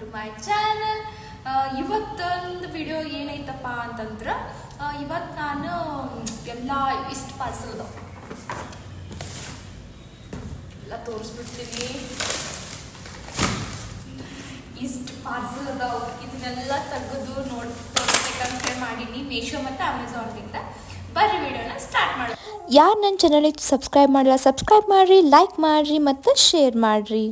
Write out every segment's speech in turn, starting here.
To my channel. ಇವತ್ತೊಂದು video ಏನೈತಪ್ಪ ಅಂತಂದ್ರೆ ಇವತ್ತು ನಾನು ಎಲ್ಲ ಇಷ್ಟು ಪಾರ್ಸಲ್ ಅದಾವ ಎಲ್ಲ ತೋರಿಸ್ಬಿಡ್ತೀನಿ. ಇಷ್ಟು ಪಾರ್ಸಲ್ ಅದಾವ, ಇದನ್ನೆಲ್ಲ ತೆಗೆದು ತೋರಿಸ್ಬೇಕಂತ ಹೇಳಿ ಮಾಡೀನಿ ಮೀಶೋ ಮತ್ತು ಅಮೆಝಾನ್ಗಿಂತ. ಬರ್ರಿ ವಿಡಿಯೋನ ಸ್ಟಾರ್ಟ್ ಮಾಡಿ. ಯಾರು ನನ್ನ ಚಾನಲಿಗೆ ಸಬ್ಸ್ಕ್ರೈಬ್ ಮಾಡಿಲ್ಲ ಸಬ್ಸ್ಕ್ರೈಬ್ ಮಾಡಿರಿ, ಲೈಕ್ ಮಾಡಿರಿ ಮತ್ತು ಶೇರ್ ಮಾಡಿರಿ.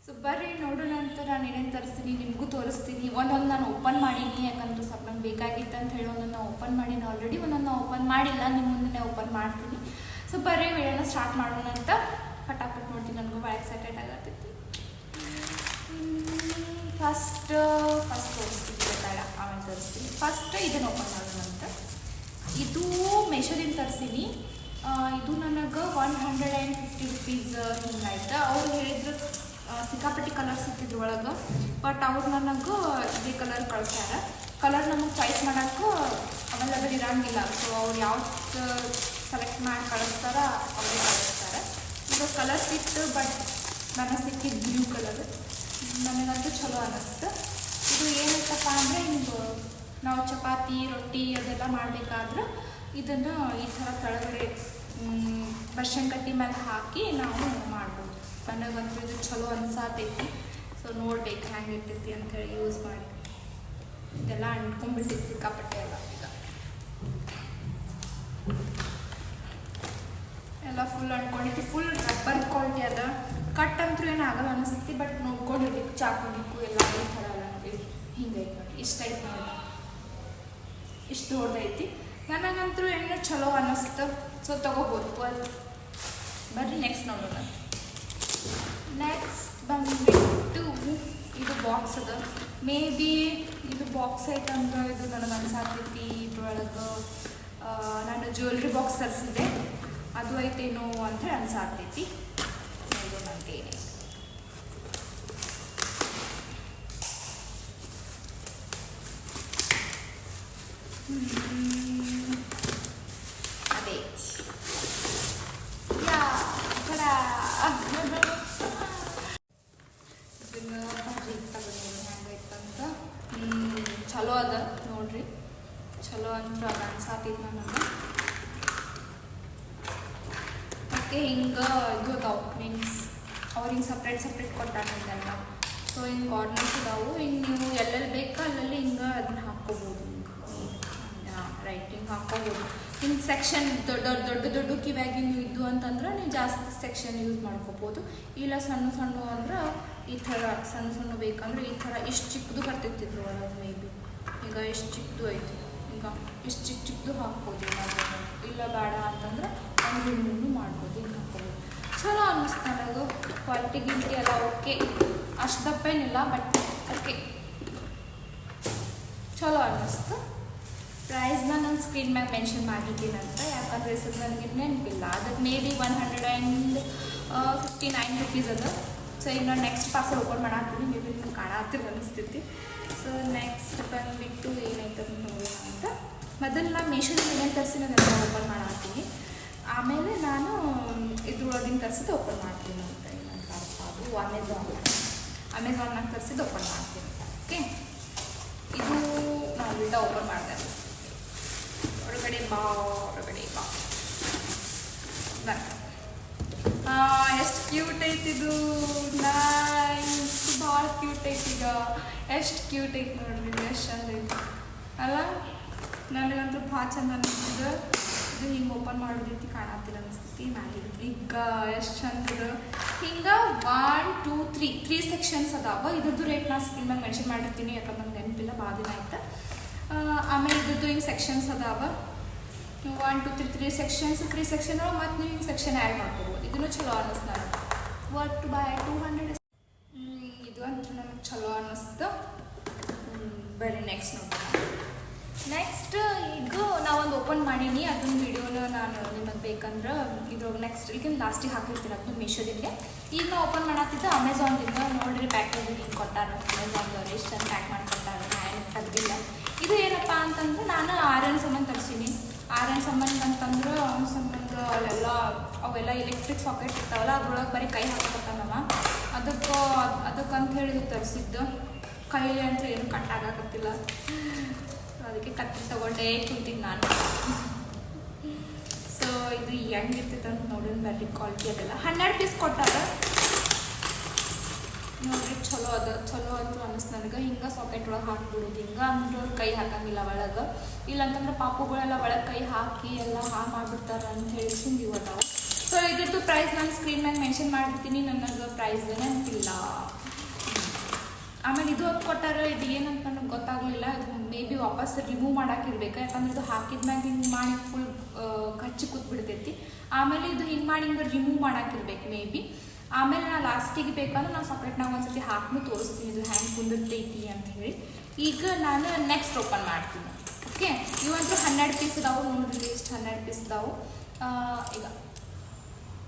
ಸೊ ಬರ್ರಿ ನೋಡೋಣ ಅಂತ ನಾನು ಏನೇನು ತರಿಸ್ತೀನಿ ನಿಮಗೂ ತೋರಿಸ್ತೀನಿ. ಒಂದೊಂದು ನಾನು ಓಪನ್ ಮಾಡೀನಿ, ಯಾಕಂದ್ರೆ ಸ್ವಲ್ಪ ನಂಗೆ ಬೇಕಾಗಿತ್ತು ಅಂತ ಹೇಳಿ ಒಂದೊಂದು ಓಪನ್ ಮಾಡೀನಿ ಆಲ್ರೆಡಿ, ಒಂದೊಂದು ಓಪನ್ ಮಾಡಿಲ್ಲ, ನಿಮ್ಮ ಮುಂದೆ ಓಪನ್ ಮಾಡ್ತೀನಿ. ಸೊ ಬರ್ರಿ ವಿಡಿಯೋನ ಸ್ಟಾರ್ಟ್ ಮಾಡೋಣ ಅಂತ. ಪಟಾಪಟ್ ನೋಡ್ತೀನಿ, ನನಗೂ ಭಾಳ ಎಕ್ಸೈಟೆಡ್ ಆಗತ್ತೈತಿ. ಫಸ್ಟ್ ತೋರಿಸ್ತೀನಿ, ಬೇಡ ಆಮೇಲೆ ತೋರಿಸ್ತೀನಿ. ಫಸ್ಟ್ ಇದನ್ನು ಓಪನ್ ಮಾಡೋಣ ಅಂತ. ಇದು ಮೆಶೋದಿಂದ ತರಿಸೀನಿ. ಇದು ನನಗೆ 150 ರೂಪೀಸ್ ಹಿಂಗಾಯ್ತು. ಅವ್ರು ಹೇಳಿದ್ರು ಸಿಕ್ಕಾಪಟ್ಟಿ ಕಲರ್ಸ್ ಇತ್ತಿದ್ರು ಒಳಗೆ, ಬಟ್ ಅವ್ರು ನನಗೆ ಇದೇ ಕಲರ್ ಕಳಿಸ್ಯಾರ. ಕಲರ್ ನಮಗೆ ಚಾಯ್ಸ್ ಮಾಡೋಕ್ಕೆ ಅವೈಲೇಬಲ್ ಇರೋಂಗಿಲ್ಲ. ಸೊ ಅವ್ರು ಯಾವ್ದು ಸೆಲೆಕ್ಟ್ ಮಾಡಿ ಕಳಿಸ್ತಾರ ಅವರೇ ಕಳಿಸ್ತಾರೆ. ಇದು ಕಲರ್ ಸಿಕ್ತು, ಬಟ್ ನನಗೆ ಸಿಕ್ಕಿದ್ದು ಬ್ಲೂ ಕಲರ್. ನನಗಂತೂ ಚಲೋ ಅನ್ನಿಸ್ತು. ಇದು ಏನೈತಪ್ಪ ಅಂದರೆ ಹಿಂಗೆ ನಾವು ಚಪಾತಿ ರೊಟ್ಟಿ ಅದೆಲ್ಲ ಮಾಡಬೇಕಾದ್ರೆ ಇದನ್ನು ಈ ಥರ ಕೆಳಗಡೆ ಬರ್ಷನ್ ಕಟ್ಟಿ ಮೇಲೆ ಹಾಕಿ ನಾವು ಮಾಡ್ಬೋದು. ನನಗಂತೂ ಇದು ಚಲೋ ಅನ್ಸಾತೈತಿ. ಸೊ ನೋಡ್ಬೇಕು ಹೆಂಗೆ ಇರ್ತೈತಿ ಅಂಥೇಳಿ ಯೂಸ್ ಮಾಡಿ. ಇದೆಲ್ಲ ಅಂಟ್ಕೊಂಡ್ಬಿಟ್ಟಿತ್ತು ಸಿಕ್ಕಾಪಟ್ಟೆ ಎಲ್ಲ ಫುಲ್ ಅಂಟ್ಕೊಂಡಿತ್ತು. ಫುಲ್ ರಬ್ಬರ್ ಕ್ವಾಲಿಟಿ ಅದ. ಕಟ್ ಅಂತೂ ಏನು ಆಗಲ್ಲ ಅನಿಸ್ತೈತಿ, ಬಟ್ ನೋಡ್ಕೊಂಡಿರ್ಬೇಕು ಚಾಕೊಂಡಿಕ್ಕು ಎಲ್ಲ ಈ ಥರ ಎಲ್ಲ ನೋಡಿ. ಹಿಂಗೈತೆ ನೋಡಿ, ಇಷ್ಟ ಐತೆ ನೋಡಿ, ಇಷ್ಟು ದೊಡ್ಡದೈತಿ. ನನಗಂತೂ ಎಣ್ಣೆ ಚಲೋ ಅನ್ನಿಸ್ತು. ಸೊ ತೊಗೋಬೋದು. ಬರ್ರಿ ನೆಕ್ಸ್ಟ್ ನೋಡೋಣ. ನೆಕ್ಸ್ಟ್ ಬಂದುಬಿಟ್ಟು ಇದು ಬಾಕ್ಸ್ ಅದ. ಮೇ ಬಿ ಇದು ಬಾಕ್ಸ್ ಐತಂದ್ರೆ ಇದು ನನಗೆ ಅನ್ಸಾತೈತಿ. ಇದ್ರೊಳಗೆ ನಾನು ಜ್ಯುವೆಲ್ರಿ ಬಾಕ್ಸ್ ತರಿಸಿದ್ದೆ, ಅದು ಐತೇನೋ ಅಂತ ಹೇಳಿ ಅನ್ಸಾತೈತಿ. ನೋಡೋಣ ಅಂತ ಏನೇ ಅದೇ ಹೆಂಗೈತಂತ. ಚಲೋ ಅದ ನೋಡ್ರಿ, ಚಲೋ ಅಂದ್ರೆ ಅದು ಅನ್ಸಾತಿದ್ ನನಗೆ. ಮತ್ತು ಹಿಂಗೆ ಇದು ಅದಾವು, ಮೀನ್ಸ್ ಅವ್ರು ಹಿಂಗೆ ಸಪ್ರೇಟ್ ಕೊಟ್ಟಾಗಿದ್ದೆಲ್ಲ. ಸೊ ಹಿಂಗೆ ಕಾರ್ನರ್ಸ್ ಇದಾವು. ಹಿಂಗೆ ನೀವು ಎಲ್ಲೆಲ್ಲಿ ಬೇಕಾ ಅಲ್ಲೆಲ್ಲಿ ಹಿಂಗೆ ಅದನ್ನ ಹಾಕ್ಕೋಬೋದು. ರೈಟ್, ಹಿಂಗೆ ಹಾಕ್ಕೋಬೋದು. ಹಿಂಗೆ ಸೆಕ್ಷನ್ ದೊಡ್ಡ ಕಿವ್ಯಾಗಿನ ಇದ್ದು ಅಂತಂದ್ರೆ ನೀವು ಜಾಸ್ತಿ ಸೆಕ್ಷನ್ ಯೂಸ್ ಮಾಡ್ಕೋಬೋದು. ಇಲ್ಲ ಸಣ್ಣ ಅಂದ್ರೆ ಈ ಥರ ಸಣ್ಣ ಬೇಕಂದ್ರೆ ಈ ಥರ ಇಷ್ಟು ಚಿಕ್ಕದು ಬರ್ತೈತಿದ್ರು ಒಳಗೆ. ಮೇ ಬಿ ಈಗ ಎಷ್ಟು ಚಿಕ್ಕದು ಐತಿ, ಈಗ ಇಷ್ಟು ಚಿಕ್ಕದು ಹಾಕ್ಬೋದು. ಇಲ್ಲ ಬೇಡ ಅಂತಂದ್ರೆ ಒಂದು ಮಾಡ್ಬೋದು, ಹಿಂಗೆ ಹಾಕ್ಬೋದು. ಚಲೋ ಅನ್ನಿಸ್ತು ನನಗೂ. ಕ್ವಾಲಿಟಿ ಎಲ್ಲ ಓಕೆ, ಅಷ್ಟು ದಪ್ಪೇನಿಲ್ಲ, ಬಟ್ ಓಕೆ ಚಲೋ ಅನ್ನಿಸ್ತು. ಪ್ರೈಸ್ನ ನಾನು ಸ್ಕ್ರೀನ್ ಮ್ಯಾಗ ಮೆನ್ಷನ್ ಮಾಡಿದ್ದೀನಂತ, ಯಾಕಂದರೆ ಹೆಸರು ನನಗೆ ನೆನಪಿಲ್ಲ. ಅದಕ್ಕೆ ಮೇ ಬಿ 159 ರೂಪೀಸ್ ಅದು. ಸೊ ಈಗ ನಾನು ನೆಕ್ಸ್ಟ್ ಪಾರ್ಸಲ್ ಓಪನ್ ಮಾಡಾಕ್ತೀನಿ. ಮೇ ಬಿ ನಿಮ್ಗೆ ಕಾಣಾತಿಲ್ಲ ಅನಿಸ್ತೈತಿ. ಸೊ ನೆಕ್ಸ್ಟ್ ಬಂದುಬಿಟ್ಟು ಏನೈತೆ ನೋಡೋಣ ಅಂತ. ಮೊದಲು ನಾನು ಮೀಶೋದಿಂದ ಏನೇನು ತರಿಸಿ ಅದೆಲ್ಲ ಓಪನ್ ಮಾಡಾಕ್ತೀನಿ. ಆಮೇಲೆ ನಾನು ಇದ್ರೊಳಗಿನ ತರಿಸಿದ್ದು ಓಪನ್ ಮಾಡ್ತೀನಿ ಅಂತ. ಏನಂತ ಅದು ಅಮೆಝಾನ್ನಾಗ ತರಿಸಿದ್ದು ಓಪನ್ ಮಾಡ್ತೀನಿ. ಓಕೆ, ಇದು ನಾವು ಉಲ್ಟಾ ಓಪನ್ ಮಾಡಿದೆ. ಹೊರಗಡೆ ಬಾ ಎಷ್ಟು ಕ್ಯೂಟ್ ಐತಿದು. ನೈಸ್, ಭಾಳ ಕ್ಯೂಟ್ ಐತಿ. ಈಗ ಎಷ್ಟು ಕ್ಯೂಟ್ ಐತಿ ನೋಡ್ರಿ, ಎಷ್ಟು ಚಂದ ಐತಿ ಅಲ್ಲ. ನನಗಂತೂ ಭಾಳ ಚಂದ ಅನಿಸ್ತದೆ. ಇದು ಹಿಂಗೆ ಓಪನ್ ಮಾಡೋದೈತಿ, ಕಾಣತ್ತಿಲ್ಲ ಅನಿಸ್ತೈತಿ ಮ್ಯಾಲಿದ್ದು. ಈಗ ಎಷ್ಟು ಚಂದ ಇದು. ಹಿಂಗೆ 1 2 3 ಸೆಕ್ಷನ್ಸ್ ಅದಾವ. ಇದ್ರದ್ದು ರೇಟ್ ನಾನು ಸ್ಕ್ರೀನ್ ಮ್ಯಾಗ ಮೆನ್ಷನ್ ಮಾಡಿರ್ತೀನಿ, ಯಾಕಂದ್ರೆ ನಂಗೆ ನೆನಪಿಲ್ಲ, ಭಾಳ ದಿನ ಆಯ್ತು. ಆಮೇಲೆ ಇದ್ರದ್ದು ಹಿಂಗೆ ಸೆಕ್ಷನ್ಸ್ ಅದಾವ. 1 2 3 ಸೆಕ್ಷನ್ಸ್. 3 ಸೆಕ್ಷನ್ ಮತ್ತು ನೀವು ಹಿಂಗೆ ಸೆಕ್ಷನ್ ಆ್ಯಡ್ ಮಾಡ್ಕೋಬೋದು. ಇದನ್ನು ಚಲೋ ಅನ್ನಿಸ್ತು ನನಗೆ. ಒಟ್ಟು ಬೈ 200. ಇದು ಅಂತೂ ನನಗೆ ಚಲೋ ಅನ್ನಿಸ್ತು. ಬರೀ ನೆಕ್ಸ್ಟ್ ನೋಡೋಣ. ನೆಕ್ಸ್ಟ್ ಈಗ ನಾವೊಂದು ಓಪನ್ ಮಾಡೀನಿ, ಅದೊಂದು ವಿಡಿಯೋನ ನಾನು ನಿಮಗೆ ಬೇಕಂದ್ರೆ ಇದ್ರೊಳಗೆ ನೆಕ್ಸ್ಟ್ ಈಗಿನ ಲಾಸ್ಟಿಗೆ ಹಾಕಿರ್ತೀನಿ. ಅದನ್ನು ಮೀಶೋದಿಂದ. ಈಗ ನಾವು ಓಪನ್ ಮಾಡತ್ತಿದ್ದು ಅಮೆಝಾನ್ದಿಂದ. ನೋಡಿರಿ ಪ್ಯಾಕೇಜ್ ಹಿಂಗೆ ಕೊಟ್ಟಾರ. ಅಮೆಝಾನ್ದವ್ರು ಎಷ್ಟು ಚಂದ ಪ್ಯಾಕ್ ಮಾಡಿ ಕೊಟ್ಟಾರ, ನಾನು ತೆಗ್ದಿಲ್ಲ. ಇದು ಏನಪ್ಪ ಅಂತಂದ್ರೆ ನಾನು ಆರನ್ ಸಂಬಂಧ ತರಿಸೀನಿ. ಆರನ್ ಸಂಬಂಧ ಅಂತಂದ್ರೆ ಅವನ ಸಂಬಂಧ ಅವೆಲ್ಲ ಎಲೆಕ್ಟ್ರಿಕ್ ಸಾಕೆಟ್ ಇರ್ತಾವಲ್ಲ, ಅದ್ರೊಳಗೆ ಬರೀ ಕೈ ಹಾಕೋತಾನವ. ಅದಕ್ಕಂತ ಹೇಳಿ ತರಿಸಿದ್ದು. ಕೈಲಿ ಅಂತ ಏನು ಕಟ್ಟಾಗತ್ತಿಲ್ಲ. ಅದಕ್ಕೆ ಕತ್ತಿ ತಗೊಂಡೇ ಕುಂತೀನಿ ನಾನು. ಸೊ ಇದು ಹೆಂಗಿರ್ತೈತೆ ಅಂತ ನೋಡೋಣ ಬರ್ರಿ. ಕ್ವಾಲಿಟಿ ಅದೆಲ್ಲ 12 ಪೀಸ್ ಕೊಟ್ಟಾಗ ನೋಡ್ರಿ ಚಲೋ ಅಂತೂ ಅನ್ನಿಸ್ತು ನನಗೆ. ಹಿಂಗೆ ಸಾಕೆಟ್ ಒಳಗೆ ಹಾಕ್ಬಿಡೋದು. ಹಿಂಗೆ ಅಂದ್ರೆ ಕೈ ಹಾಕಂಗಿಲ್ಲ ಒಳಗೆ, ಇಲ್ಲಾಂತಂದ್ರೆ ಪಾಪುಗಳೆಲ್ಲ ಒಳಗೆ ಕೈ ಹಾಕಿ ಎಲ್ಲ ಹಾಳು ಮಾಡಿಬಿಡ್ತಾರೆ ಅಂತ ಹೇಳಿ ಇವತ್ತಾವ. ಸೊ ಇದ್ರದ್ದು ಪ್ರೈಸ್ ನಾನು ಸ್ಕ್ರೀನ್ ಮ್ಯಾಗ ಮೆನ್ಷನ್ ಮಾಡಿರ್ತೀನಿ. ನನಗೆ ಪ್ರೈಸ್ ನೆನಪಿಲ್ಲ. ಆಮೇಲೆ ಇದು ಹೊತ್ತು ಕೊಟ್ಟಾರ. ಇದು ಏನಂತ ನನಗೆ ಗೊತ್ತಾಗಲಿಲ್ಲ. ಇದು ಮೇ ಬಿ ವಾಪಸ್ ರಿಮೂವ್ ಮಾಡೋಕ್ಕಿರ್ಬೇಕು. ಯಾಕಂದ್ರೆ ಇದು ಹಾಕಿದ್ಮ್ಯಾಗ ಹಿಂಗೆ ಮಾಡಿ ಫುಲ್ ಕಚ್ಚಿ ಕೂತ್ಬಿಡ್ತೈತಿ. ಆಮೇಲೆ ಇದು ಹಿಂಗೆ ಮಾಡಿ ಹಿಂಗೆ ರಿಮೂವ್ ಮಾಡೋಕ್ಕಿರ್ಬೇಕು ಮೇ ಬಿ. ಆಮೇಲೆ ನಾನು ಲಾಸ್ಟಿಗೆ ಬೇಕಂದ್ರೆ ನಾನು ಸಪ್ರೇಟ್ನಾಗ ಒಂದ್ಸತಿ ಹಾಕಿ ತೋರಿಸ್ತೀನಿ ಇದು ಹ್ಯಾಂಗೆ ಕುಂದಿರ್ತೈತಿ ಅಂತ ಹೇಳಿ. ಈಗ ನಾನು ನೆಕ್ಸ್ಟ್ ಓಪನ್ ಮಾಡ್ತೀನಿ. ಓಕೆ, ಇವಂತೂ 12 ಪೀಸ್ ಇದಾವೆ. ನೋಡಿರಿ ಎಷ್ಟು 12 ಪೀಸ್ ಇದಾವೆ. ಈಗ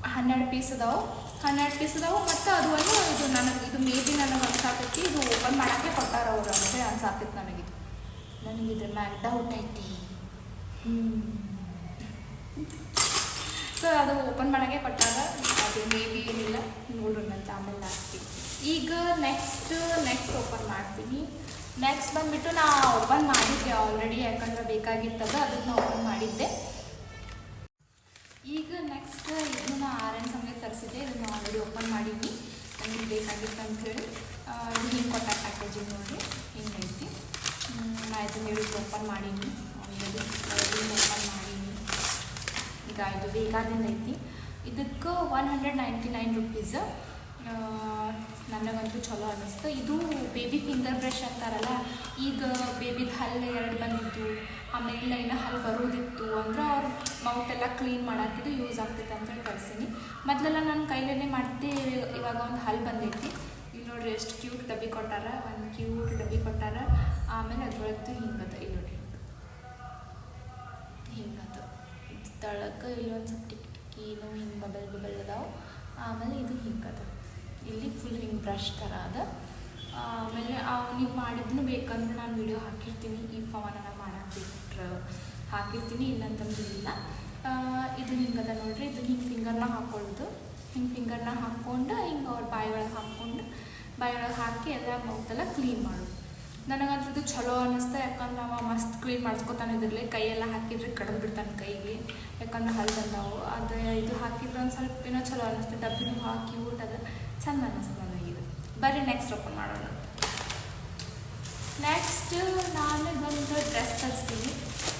12 ಪೀಸ್ ಇದಾವೆ. 12 ಪೀಸ್ ಇದಾವೆ. ಮತ್ತು ಅದು ಒಂದು ಇದು ಮೇ ಬಿ ನನಗೆ ಅನ್ಸಾತೈತಿ ಇದು ಓಪನ್ ಮಾಡೋಕ್ಕೆ ಕೊಟ್ಟಾರ ಅವರು ಅಂತ ಅನ್ಸಾತೈತಿ ನನಗಿದು. ನನಗಿದ್ರ ಮ್ಯಾಗ ಡೌಟ್ ಐತಿ. ಸೊ ಅದು ಓಪನ್ ಮಾಡೋಕ್ಕೆ ಕೊಟ್ಟಾಗ ಅದು ಮೇ ಬಿ ಏನಿಲ್ಲ ನೋಡೋಣಂತ ಆಮೇಲೆ ಲಾಸ್ಟಿಗೆ. ಈಗ ನೆಕ್ಸ್ಟ್ ಓಪನ್ ಮಾಡ್ತೀನಿ. ನೆಕ್ಸ್ಟ್ ಬಂದುಬಿಟ್ಟು ನಾ ಓಪನ್ ಮಾಡಿದ್ದೆ ಆಲ್ರೆಡಿ, ಯಾಕಂದ್ರೆ ಬೇಕಾಗಿತ್ತದ ಅದಕ್ಕೆ ನಾ ಓಪನ್ ಮಾಡಿದ್ದೆ. ಈಗ ನೆಕ್ಸ್ಟ್ ಇದನ್ನು ಆರೆಂಜ್ ಸಮಯ ತರಿಸಿದ್ದೆ. ಇದನ್ನು ಆಲ್ರೆಡಿ ಓಪನ್ ಮಾಡೀನಿ. ನನಗೆ ಬೇಕಾಗಿತ್ತು ಅಂಥೇಳಿ. ಇದು ಹಿಂಗೆ ಕೊಟ್ಟ ಪ್ಯಾಕೇಜಿಂಗ್ ನೋಡಿ ಹಿಂಗೈತಿ. ನಾ ಇದನ್ನು ಹೇಳಿದ್ದು ಓಪನ್ ಮಾಡೀನಿ ಆಲ್ರೆಡಿ. ಓಪನ್ ಮಾಡೀನಿ. ಈಗ ಇದು ಬೇಕಾದಿಂದ ಐತಿ. ಇದಕ್ಕೆ 199 ರುಪೀಸ್. ನನಗಂತೂ ಚಲೋ ಅನ್ನಿಸ್ತು. ಇದು ಬೇಬಿ ಫಿಂಗರ್ ಬ್ರಷ್ ಅಂತಾರಲ್ಲ. ಈಗ ಬೇಬಿದು ಹಲ್ಲು 2 ಬಂದಿತ್ತು, ಆಮೇಲೆ ಇನ್ನೂ ಹಲ್ಲು ಬರೋದಿತ್ತು ಅಂದ್ರೆ ಅವ್ರ ಮೌತೆಲ್ಲ ಕ್ಲೀನ್ ಮಾಡೋಕ್ಕಿದು ಯೂಸ್ ಆಗ್ತೈತೆ ಅಂತೇಳಿ ಕಳ್ಸೀನಿ. ಮೊದಲೆಲ್ಲ ನಾನು ಕೈಲೇ ಮಾಡ್ತಿ. ಇವಾಗ ಒಂದು ಹಲ್ಲು ಬಂದೈತಿ. ಇಲ್ಲಿ ನೋಡಿರಿ ಎಷ್ಟು ಕ್ಯೂಟ್ ಡಬ್ಬಿ ಕೊಟ್ಟಾರ. ಒಂದು ಕ್ಯೂಟ್ ಡಬ್ಬಿ ಕೊಟ್ಟಾರ. ಆಮೇಲೆ ಅದ್ರೊಳಗೆ ಹಿಂಗದ. ಇಲ್ಲಿ ನೋಡಿ ಹಿಂಗದ. ಇದು ತಳಕ್ಕೆ ಇಲ್ಲಿ ಒಂದು ಸ್ವಲ್ಪ ಟಿಕ್ಕಿನೂ ಹಿಂಗೆ ಬಬಲ್ ಅದಾವೆ. ಆಮೇಲೆ ಇದು ಹಿಂಗದ. ಇಲ್ಲಿ ಫುಲ್ ಹಿಂಗೆ ಬ್ರಷ್ ಥರ ಅದ. ಆಮೇಲೆ ಅವನಿಗೆ ಮಾಡಿದ್ನು ಬೇಕಂದ್ರೆ ನಾನು ವಿಡಿಯೋ ಹಾಕಿರ್ತೀನಿ. ಈ ಅವನ ಮಾಡಕ್ಕೆ ಹಾಕಿರ್ತೀನಿ, ಇಲ್ಲಂತಂದ್ರೆ ಇಲ್ಲ. ಇದು ಹಿಂಗದ ನೋಡ್ರಿ. ಇದು ಹಿಂಗೆ ಫಿಂಗರ್ನ ಹಾಕ್ಕೊಳ್ಳೋದು. ಹಿಂಗೆ ಫಿಂಗರ್ನ ಹಾಕ್ಕೊಂಡು ಹಿಂಗೆ ಅವ್ರ ಬಾಯಿ ಒಳಗೆ ಹಾಕ್ಕೊಂಡು ಬಾಯಿ ಒಳಗೆ ಹಾಕಿ ಎಲ್ಲ ಮೌತೆಲ್ಲ ಕ್ಲೀನ್ ಮಾಡೋದು. ನನಗಂತೂ ಇದು ಚಲೋ ಅನ್ನಿಸ್ತಾ. ಯಾಕಂದ್ರೆ ಅವ ಮಸ್ತ್ ಕ್ಲೀನ್ ಮಾಡಿಸ್ಕೊತಾನೆ. ಇದ್ರಲ್ಲಿ ಕೈಯೆಲ್ಲ ಹಾಕಿದ್ರೆ ಕಡ್ದು ಬಿಡ್ತಾನೆ ಕೈಗೆ, ಯಾಕಂದ್ರೆ ಹಲ್ಲು ಬಂದಾವು. ಅದು ಇದು ಹಾಕಿದ್ರೆ ಒಂದು ಸ್ವಲ್ಪ ಏನೋ ಚಲೋ ಅನ್ನಿಸ್ತು. ಡಬ್ಬಿನೂ ಹಾಕಿ ಊಟದ ಚಂದ ಅನ್ನಿಸ್ತು ನನಗಿದು. ಬರ್ರಿ ನೆಕ್ಸ್ಟ್ ಓಪನ್ ಮಾಡೋಣ. ನೆಕ್ಸ್ಟ್ ನಾನು ಒಂದು ಡ್ರೆಸ್ ತರಿಸ್ತೀನಿ.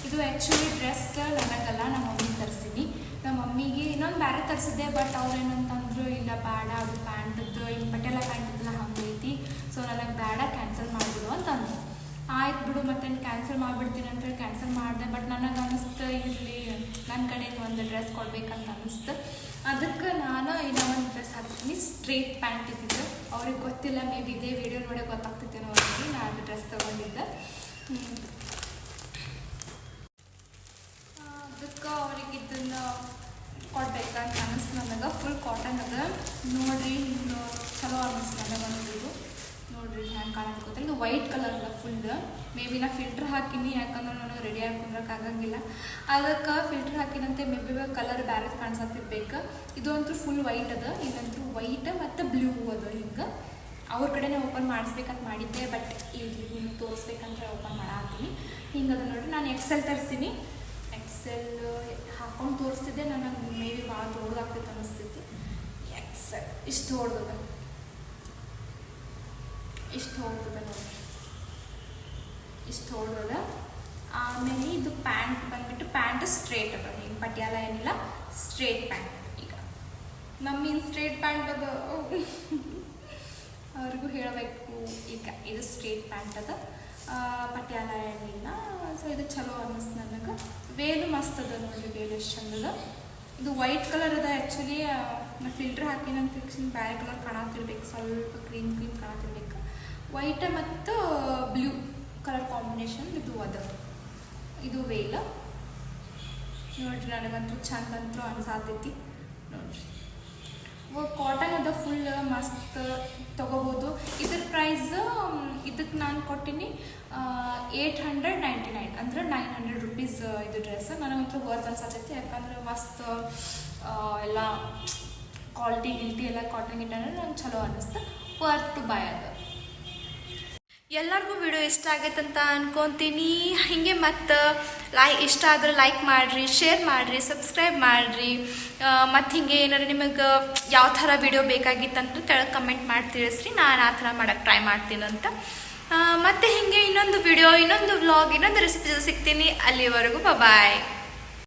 ಇದು ಆ್ಯಕ್ಚುಲಿ ಡ್ರೆಸ್ ನನಗಲ್ಲ, ನಮ್ಮ ಮಮ್ಮಿಗೆ ತರಿಸ್ತೀನಿ. ನಮ್ಮ ಮಮ್ಮಿಗೆ ಇನ್ನೊಂದು ಬೇರೆ ತರಿಸಿದ್ದೆ. ಬಟ್ ಅವ್ರೇನಂತಂದ್ರು ಇಲ್ಲ ಬೇಡ, ಅದು ಪ್ಯಾಂಟದ್ದು ಹಿಂಗೆ ಪಟೇಲ ಪ್ಯಾಂಟದ್ದೆಲ್ಲ ಹಂಗೈತಿ. ಸೊ ನನಗೆ ಬೇಡ, ಕ್ಯಾನ್ಸಲ್ ಮಾಡಿಬಿಡು ಅಂತಂದ್ರು. ಆಯ್ತು ಬಿಡು ಮತ್ತೇನು ಕ್ಯಾನ್ಸಲ್ ಮಾಡಿಬಿಡ್ತೀನಿ ಅಂತೇಳಿ ಕ್ಯಾನ್ಸಲ್ ಮಾಡಿದೆ. ಬಟ್ ನನಗೆ ಅನ್ನಿಸ್ತು ಇಲ್ಲಿ ನನ್ನ ಕಡೆಯಿಂದ ಒಂದು ಡ್ರೆಸ್ ಕೊಡ್ಬೇಕಂತ ಅನ್ನಿಸ್ತು. ಅದಕ್ಕೆ ನಾನು ಇನ್ನೂ ಒಂದು ಡ್ರೆಸ್ ಹಾಕ್ತೀನಿ. ಸ್ಟ್ರೇಟ್ ಪ್ಯಾಂಟ್ ಇದ್ದಿದ್ದು. ಅವ್ರಿಗೆ ಗೊತ್ತಿಲ್ಲ, ಮೇ ಬಿ ಇದೇ ವಿಡಿಯೋ ನೋಡಿ ಗೊತ್ತಾಗ್ತೈತೇನೋ ಅವ್ರಿಗೆ ನಾನು ಡ್ರೆಸ್ ತೊಗೊಂಡಿದ್ದೆ. ಅದಕ್ಕೆ ಅವ್ರಿಗೆ ಇದನ್ನು ಕೊಡ್ಬೇಕಂತ ಅನ್ನಿಸ್ತು ನನಗೆ. ಫುಲ್ ಕಾಟನ್ ಅದ ನೋಡಿರಿ. ಚಲೋ ಅನ್ನಿಸ್ತು ನನಗಂದು. ನೋಡಿರಿ ಹ್ಯಾಂಗೆ ಕಾಣಕ್ಕೆ. ಇದು ವೈಟ್ ಕಲರ್ ಅದ ಫುಲ್. ಮೇ ಬಿ ನಾ ಫಿಲ್ಟ್ರ್ ಹಾಕಿನಿ, ಯಾಕಂದ್ರೆ ನನಗೆ ರೆಡಿ ಹಾಕೊಂಡ್ರಕ್ಕಾಗಂಗಿಲ್ಲ. ಅದಕ್ಕೆ ಫಿಲ್ಟ್ರ್ ಹಾಕಿನಂತೆ ಮೇ ಬಿ ಕಲರ್ ಬೇರೆ ಕಾಣಿಸತ್ತಿರ್ಬೇಕು. ಇದು ಅಂತೂ ಫುಲ್ ವೈಟ್ ಅದ. ಇದಂತೂ ವೈಟ್ ಮತ್ತು ಬ್ಲೂ ಅದ. ಹಿಂಗೆ ಅವ್ರ ಕಡೆನೇ ಓಪನ್ ಮಾಡಿಸ್ಬೇಕಂತ ಮಾಡಿದ್ದೆ. ಬಟ್ ಇಲ್ಲಿ ಹಿಂಗೆ ತೋರಿಸ್ಬೇಕಂದ್ರೆ ಓಪನ್ ಮಾಡಾತೀನಿ. ಹಿಂಗದ ನೋಡಿ. ನಾನು ಎಕ್ಸೆಲ್ ತರಿಸ್ತೀನಿ. ಎಕ್ಸೆಲ್ ಹಾಕ್ಕೊಂಡು ತೋರಿಸ್ತಿದ್ದೆ. ನನಗೆ ಮೇ ಬಿ ಭಾಳ ದೊಡ್ಡದಾಗ್ತೈತೆ ಅನ್ನಿಸ್ತೈತಿ. ಎಕ್ಸೆಲ್ ಇಷ್ಟು ದೊಡ್ಡದ, ಇಷ್ಟು ಹೋಗ್ತದೆ ನೋಡಿ, ಇಷ್ಟು ಹೊಡ್ದದ. ಆಮೇಲೆ ಇದು ಪ್ಯಾಂಟ್ ಬಂದುಬಿಟ್ಟು ಪ್ಯಾಂಟ್ ಸ್ಟ್ರೇಟ್ ಅದ. ಹಿಂಗೆ ಪಟಿಯಾಲ ಏನಿಲ್ಲ, ಸ್ಟ್ರೇಟ್ ಪ್ಯಾಂಟ್. ಈಗ ನಮ್ಮಿನ್ ಸ್ಟ್ರೇಟ್ ಪ್ಯಾಂಟ್ ಅದ ಅವ್ರಿಗೂ ಹೇಳಬೇಕು. ಈಗ ಇದು ಸ್ಟ್ರೇಟ್ ಪ್ಯಾಂಟ್ ಅದ, ಪಟಿಯಾಲ ಏನಿಲ್ಲ. ಸೊ ಇದು ಚಲೋ ಅನ್ನಿಸ್ತು ನನಗೆ. ವೇಲು ಮಸ್ತ್ ಅದ ನೋಡಿರಿ. ವೇಲು ಎಷ್ಟು ಚಂದದ. ಇದು ವೈಟ್ ಕಲರ್ ಅದ. ಆ್ಯಕ್ಚುಲಿ ನಾ ಫಿಲ್ಟ್ರ್ ಹಾಕಿನಂತ ತಕ್ಷಣ ಬೇರೆ ಕಲರ್ ಕಾಣತಿರ್ಬೇಕು, ಸ್ವಲ್ಪ ಕ್ರೀಮ್ ಕಾಣತಿರ್ಬೇಕು. ವೈಟ್ ಮತ್ತು ಬ್ಲೂ ಕಲರ್ ಕಾಂಬಿನೇಷನ್ ಇದು ಅದ. ಇದು ವೇಲ ನೋಡಿರಿ. ನನಗಂತೂ ಚಂದ ಅಂತೂ ಅನ್ಸಾತೈತಿ ನೋಡಿರಿ. ಕಾಟನ್ ಅದ ಫುಲ್ ಮಸ್ತ್ ತೊಗೋಬೋದು. ಇದ್ರ ಪ್ರೈಸ್ ಇದಕ್ಕೆ ನಾನು ಕೊಟ್ಟಿನಿ 899 ಅಂದರೆ 900 ರುಪೀಸ್ ಇದು ಡ್ರೆಸ್. ನನಗಂತೂ ವರ್ತ್ ಅನ್ಸಾತೈತಿ. ಯಾಕಂದ್ರೆ ಮಸ್ತ್ ಎಲ್ಲ ಕ್ವಾಲಿಟಿ ಗಿಲ್ಟಿ ಎಲ್ಲ ಕಾಟನ್ ಗಿಟನ್ ನಂಗೆ ಚಲೋ ಅನ್ನಿಸ್ತು. ವರ್ತ್ ಟು ಬೈ ಅದ. ಎಲ್ಲರಿಗೂ ವಿಡಿಯೋ ಇಷ್ಟ ಆಗೈತೆ ಅಂತ ಅನ್ಕೊತೀನಿ. ಹಿಂಗೆ ಮತ್ತು ಇಷ್ಟ ಆದ್ರೆ ಲೈಕ್ ಮಾಡಿರಿ, ಶೇರ್ ಮಾಡಿರಿ, ಸಬ್ಸ್ಕ್ರೈಬ್ ಮಾಡಿರಿ. ಮತ್ತು ಹಿಂಗೆ ಏನಾರು ನಿಮಗೆ ಯಾವ ಥರ ವಿಡಿಯೋ ಬೇಕಾಗಿತ್ತಂತ ಕೆಳಗೆ ಕಮೆಂಟ್ ಮಾಡಿ ತಿಳಿಸ್ರಿ. ನಾನು ಆ ಥರ ಮಾಡೋಕ್ಕೆ ಟ್ರೈ ಮಾಡ್ತೀನಂತ. ಮತ್ತು ಹಿಂಗೆ ಇನ್ನೊಂದು ವಿಡಿಯೋ, ಇನ್ನೊಂದು ವ್ಲಾಗ್, ಇನ್ನೊಂದು ರೆಸಿಪಿ ಸಿಗ್ತೀನಿ. ಅಲ್ಲಿವರೆಗೂ ಬಾಯ್.